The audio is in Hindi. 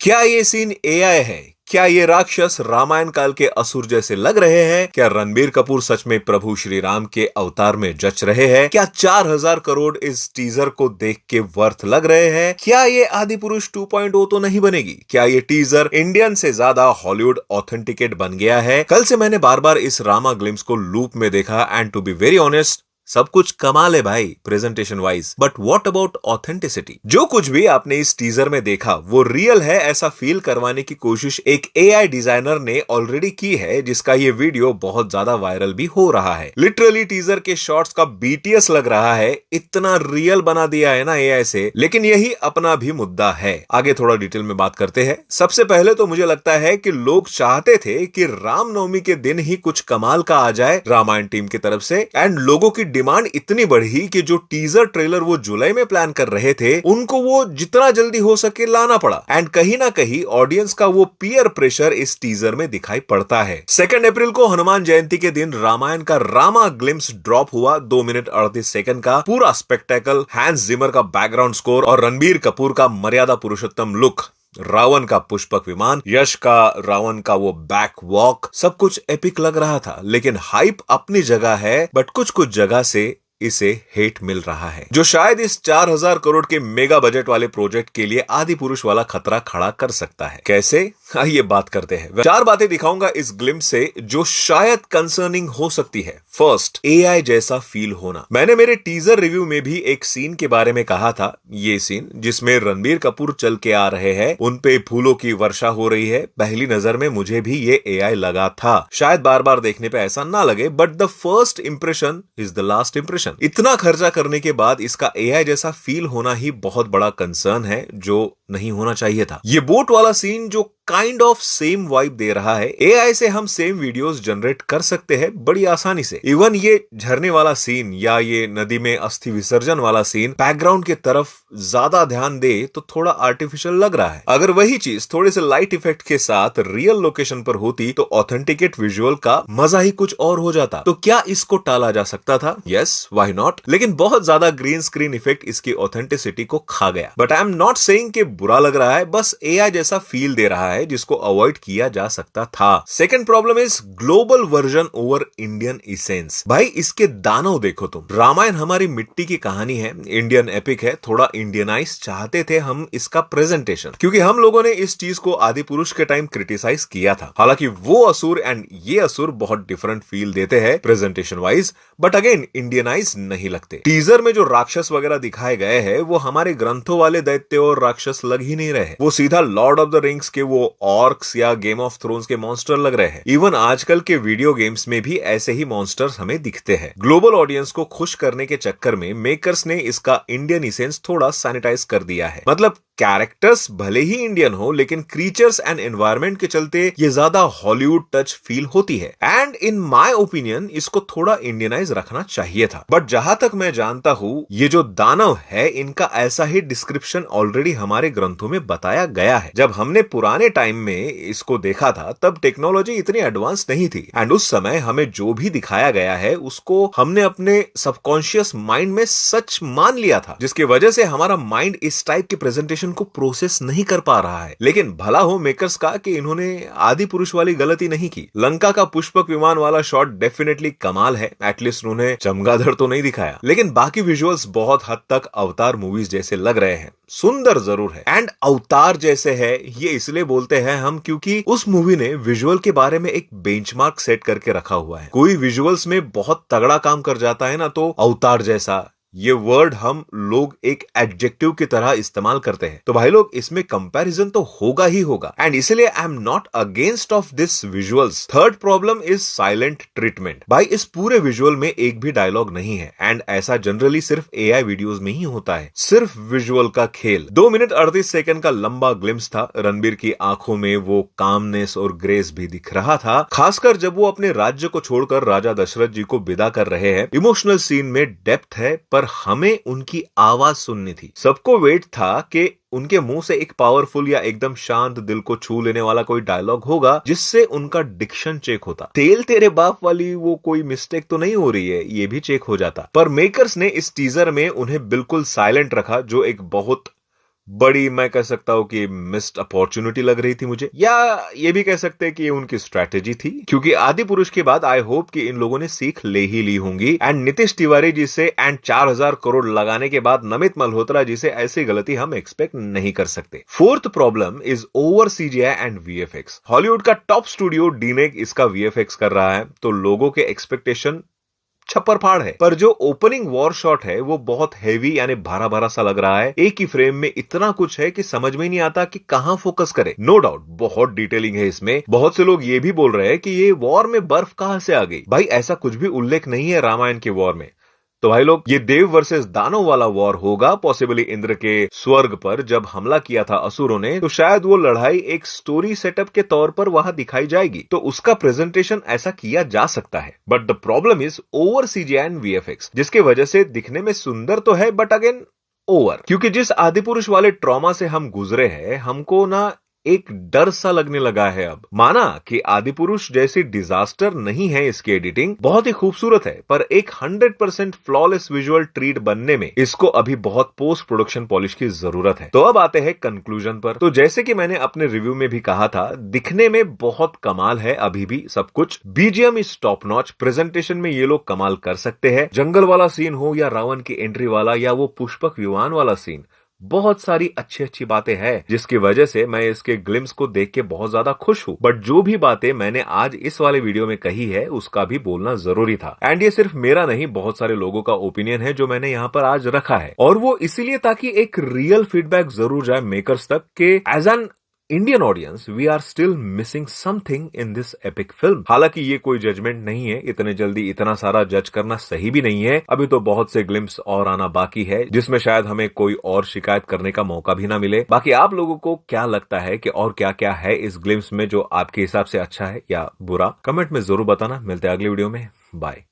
क्या ये सीन एआई है? क्या ये राक्षस रामायण काल के असुर जैसे लग रहे हैं? क्या रणबीर कपूर सच में प्रभु श्री राम के अवतार में जच रहे हैं? क्या 4000 करोड़ इस टीजर को देख के वर्थ लग रहे हैं? क्या ये आदि पुरुष 2.0 तो नहीं बनेगी? क्या ये टीजर इंडियन से ज्यादा हॉलीवुड ऑथेंटिकेट बन गया है? कल से मैंने बार बार इस रामा ग्लिम्स को लूप में देखा and to be very honest, सब कुछ कमाल है भाई presentation wise, but what about authenticity? जो कुछ भी आपने इस टीजर में देखा वो रियल है ऐसा फील करवाने की कोशिश एक एआई डिजाइनर ने ऑलरेडी की है, जिसका ये वीडियो बहुत ज्यादा वायरल भी हो रहा है। लिटरली टीजर के शॉट्स का बीटीएस लग रहा है, इतना रियल बना दिया है ना एआई से। लेकिन यही अपना भी मुद्दा है, आगे थोड़ा डिटेल में बात करते हैं। सबसे पहले तो मुझे लगता है कि लोग चाहते थे कि रामनवमी के दिन ही कुछ कमाल का आ जाए रामायण टीम की तरफ से, एंड लोगों की डिमांड इतनी बढ़ी कि जो टीजर ट्रेलर वो जुलाई में प्लान कर रहे थे उनको वो जितना जल्दी हो सके लाना पड़ा। एंड कहीं ना कहीं ऑडियंस का वो पीयर प्रेशर इस टीजर में दिखाई पड़ता है। 2 अप्रैल को हनुमान जयंती के दिन रामायण का रामा ग्लिम्स ड्रॉप हुआ, 2 मिनट 38 सेकंड का पूरा स्पेक्टेकल, हैंस जिमर का बैकग्राउंड स्कोर और रणबीर कपूर का मर्यादा पुरुषोत्तम लुक, रावण का पुष्पक विमान, यश का रावण का वो बैक वॉक, सब कुछ एपिक लग रहा था। लेकिन हाइप अपनी जगह है, बट कुछ कुछ जगह से इसे हेट मिल रहा है, जो शायद इस 4000 करोड़ के मेगा बजट वाले प्रोजेक्ट के लिए आदि पुरुष वाला खतरा खड़ा कर सकता है। कैसे? आइए बात करते हैं। 4 बातें दिखाऊंगा इस ग्लिम्स से जो शायद कंसर्निंग हो सकती है। फर्स्ट, एआई जैसा फील होना। मैंने मेरे टीजर रिव्यू में भी एक सीन के बारे में कहा था, ये सीन जिसमें रणबीर कपूर चल के आ रहे हैं, उन पे फूलों की वर्षा हो रही है, पहली नजर में मुझे भी ये एआई लगा था। शायद बार बार देखने पे ऐसा ना लगे, but the first impression is the last impression. इतना खर्चा करने के बाद इसका एआई जैसा फील होना ही बहुत बड़ा कंसर्न है, जो नहीं होना चाहिए था। ये बोट वाला सीन जो काइंड ऑफ सेम वाइब दे रहा है, एआई से हम सेम वीडियोस जनरेट कर सकते हैं बड़ी आसानी से। इवन ये झरने वाला सीन या ये नदी में अस्थि विसर्जन वाला सीन बैकग्राउंड की तरफ ज्यादा ध्यान दे तो थोड़ा आर्टिफिशियल लग रहा है। अगर वही चीज थोड़े से लाइट इफेक्ट के साथ रियल लोकेशन पर होती तो ऑथेंटिकेट विजुअल का मजा ही कुछ और हो जाता। तो क्या इसको टाला जा सकता था? Yes, why not. लेकिन बहुत ज्यादा ग्रीन स्क्रीन इफेक्ट इसकी ऑथेंटिसिटी को खा गया। But I am not saying कि बुरा लग रहा है, बस एआई जैसा फील दे रहा है जिसको अवॉइड किया जा सकता था। Second problem is global version over Indian essence. भाई इसके दानव देखो तुम। रामायण हमारी मिट्टी की कहानी है, इंडियन एपिक है, थोड़ा इंडियनाइज चाहते थे हम इसका प्रेजेंटेशन, क्योंकि हम लोगों ने इस चीज को आदि पुरुष के टाइम क्रिटिसाइज किया था। हालांकि वो असुर एंड ये असुर बहुत डिफरेंट फील देते हैं presentation wise, but again Indianise नहीं लगते। टीजर में जो राक्षस वगैरह दिखाए गए हैं वो हमारे ग्रंथों वाले दैत्य और राक्षस लग ही नहीं रहे, वो सीधा लॉर्ड ऑफ द रिंग्स के वो ऑर्क्स या गेम ऑफ थ्रोन्स के मॉन्स्टर लग रहे हैं। इवन आजकल के वीडियो गेम्स में भी ऐसे ही मॉन्स्टर्स हमें दिखते हैं। ग्लोबल ऑडियंस को खुश करने के चक्कर में मेकर्स ने इसका इंडियन इसेंस थोड़ा सैनिटाइज कर दिया है। मतलब कैरेक्टर्स भले ही इंडियन हो, लेकिन क्रीचर्स एंड एनवायरनमेंट के चलते ये ज्यादा हॉलीवुड टच फील होती है। एंड इन माय ओपिनियन इसको थोड़ा इंडियनाइज रखना चाहिए था। बट जहां तक मैं जानता हूं, ये जो दानव है इनका ऐसा ही डिस्क्रिप्शन ऑलरेडी हमारे ग्रंथों में बताया गया है। जब हमने पुराने टाइम में इसको देखा था तब टेक्नोलॉजी इतनी एडवांस नहीं थी, एंड उस समय हमें जो भी दिखाया गया है उसको हमने अपने सबकॉन्शियस माइंड में सच मान लिया था, जिसकी वजह से हमारा माइंड इस टाइप के प्रेजेंटेशन को प्रोसेस नहीं कर पा रहा है। लेकिन भला हो मेकर्स का कि इन्होंने आदि पुरुष वाली गलती नहीं की। लंका का पुष्पक विमान वाला शॉट डेफिनेटली कमाल है, एटलीस्ट उन्होंने चमगादड़ तो नहीं दिखाया, लेकिन बाकी विजुअल्स बहुत हद तक अवतार मूवीज जैसे लग रहे हैं। सुंदर जरूर है, एंड अवतार जैसे है ये इसलिए बोलते हैं हम क्योंकि उस मूवी ने विजुअल के बारे में एक बेंचमार्क सेट करके रखा हुआ है। कोई विजुअल्स में बहुत तगड़ा काम कर जाता है ना, तो अवतार जैसा ये वर्ड हम लोग एक एडजेक्टिव की तरह इस्तेमाल करते हैं। तो भाई लोग इसमें कंपैरिजन तो होगा ही होगा, एंड इसलिए I am not against of this visuals. Third problem is silent treatment. भाई इस पूरे विजुअल में एक भी डायलॉग नहीं है, एंड ऐसा जनरली सिर्फ एआई वीडियोस में ही होता है, सिर्फ विजुअल का खेल। 2 मिनट 38 सेकंड का लंबा ग्लिम्स था। रणबीर की आंखों में वो कामनेस और ग्रेस भी दिख रहा था, खासकर जब वो अपने राज्य को छोड़कर राजा दशरथ जी को विदा कर रहे हैं। इमोशनल सीन में डेप्थ है, पर हमें उनकी आवाज सुननी थी। सबको वेट था कि उनके मुंह से एक पावरफुल या एकदम शांत दिल को छू लेने वाला कोई डायलॉग होगा जिससे उनका डिक्शन चेक होता। तेल तेरे बाप वाली वो कोई मिस्टेक तो नहीं हो रही है, ये भी चेक हो जाता। पर मेकर्स ने इस टीजर में उन्हें बिल्कुल साइलेंट रखा, जो एक बहुत बड़ी मैं कह सकता हूं कि मिस्ड अपॉर्चुनिटी लग रही थी मुझे, या ये भी कह सकते हैं कि ये उनकी स्ट्रैटेजी थी, क्योंकि आदि पुरुष के बाद आई होप कि इन लोगों ने सीख ले ही ली होंगी। एंड नीतीश तिवारी जी से एंड 4000 करोड़ लगाने के बाद नमित मल्होत्रा जी से ऐसी गलती हम एक्सपेक्ट नहीं कर सकते। Fourth problem is over CGI and VFX. Hollywood का टॉप स्टूडियो डीनेक इसका वीएफएक्स कर रहा है, तो लोगों के एक्सपेक्टेशन छप्पर फाड़ है। पर जो ओपनिंग वॉर शॉट है वो बहुत हैवी यानी भारा भारा सा लग रहा है। एक ही फ्रेम में इतना कुछ है कि समझ में नहीं आता कि कहां फोकस करे। नो डाउट बहुत डिटेलिंग है इसमें। बहुत से लोग ये भी बोल रहे हैं कि ये वॉर में बर्फ कहां से आ गई। भाई ऐसा कुछ भी उल्लेख नहीं है रामायण के वॉर में। तो भाई लोग, ये देव वर्सेस दानव वाला वॉर होगा, पॉसिबली इंद्र के स्वर्ग पर जब हमला किया था असुरों ने, तो शायद वो लड़ाई एक स्टोरी सेटअप के तौर पर वहां दिखाई जाएगी, तो उसका प्रेजेंटेशन ऐसा किया जा सकता है। But the problem is over CGI and VFX, जिसके वजह से दिखने में सुंदर तो है बट अगेन ओवर। क्योंकि जिस आदि पुरुष वाले ट्रॉमा से हम गुजरे हैं, हमको ना एक डर सा लगने लगा है अब। माना कि आदि पुरुष जैसी डिजास्टर नहीं है इसकी एडिटिंग, बहुत ही खूबसूरत है, पर एक 100% फ्लॉलेस विजुअल ट्रीट बनने में इसको अभी बहुत पोस्ट प्रोडक्शन पॉलिश की जरूरत है। तो अब आते हैं कंक्लूजन पर। तो जैसे कि मैंने अपने रिव्यू में भी कहा था, दिखने में बहुत कमाल है अभी भी सब कुछ। BGM is top notch, presentation में ये लोग कमाल कर सकते हैं। जंगल वाला सीन हो या रावण की एंट्री वाला या वो पुष्पक विमान वाला सीन, बहुत सारी अच्छी अच्छी बातें हैं, जिसकी वजह से मैं इसके ग्लिम्स को देख के बहुत ज्यादा खुश हूं। बट जो भी बातें मैंने आज इस वाले वीडियो में कही है उसका भी बोलना जरूरी था। एंड ये सिर्फ मेरा नहीं, बहुत सारे लोगों का ओपिनियन है जो मैंने यहाँ पर आज रखा है, और वो इसीलिए ताकि एक रियल फीडबैक जरूर जाए मेकर्स तक के as an Indian audience we are still missing something in this epic film. हालांकि ये कोई जजमेंट नहीं है, इतने जल्दी इतना सारा जज करना सही भी नहीं है। अभी तो बहुत से ग्लिम्स और आना बाकी है, जिसमें शायद हमें कोई और शिकायत करने का मौका भी ना मिले। बाकी आप लोगों को क्या लगता है कि और क्या क्या है इस ग्लिम्स में जो आपके हिसाब से अच्छा है या बुरा, कमेंट में जरूर बताना। मिलते हैं अगली वीडियो में, बाय।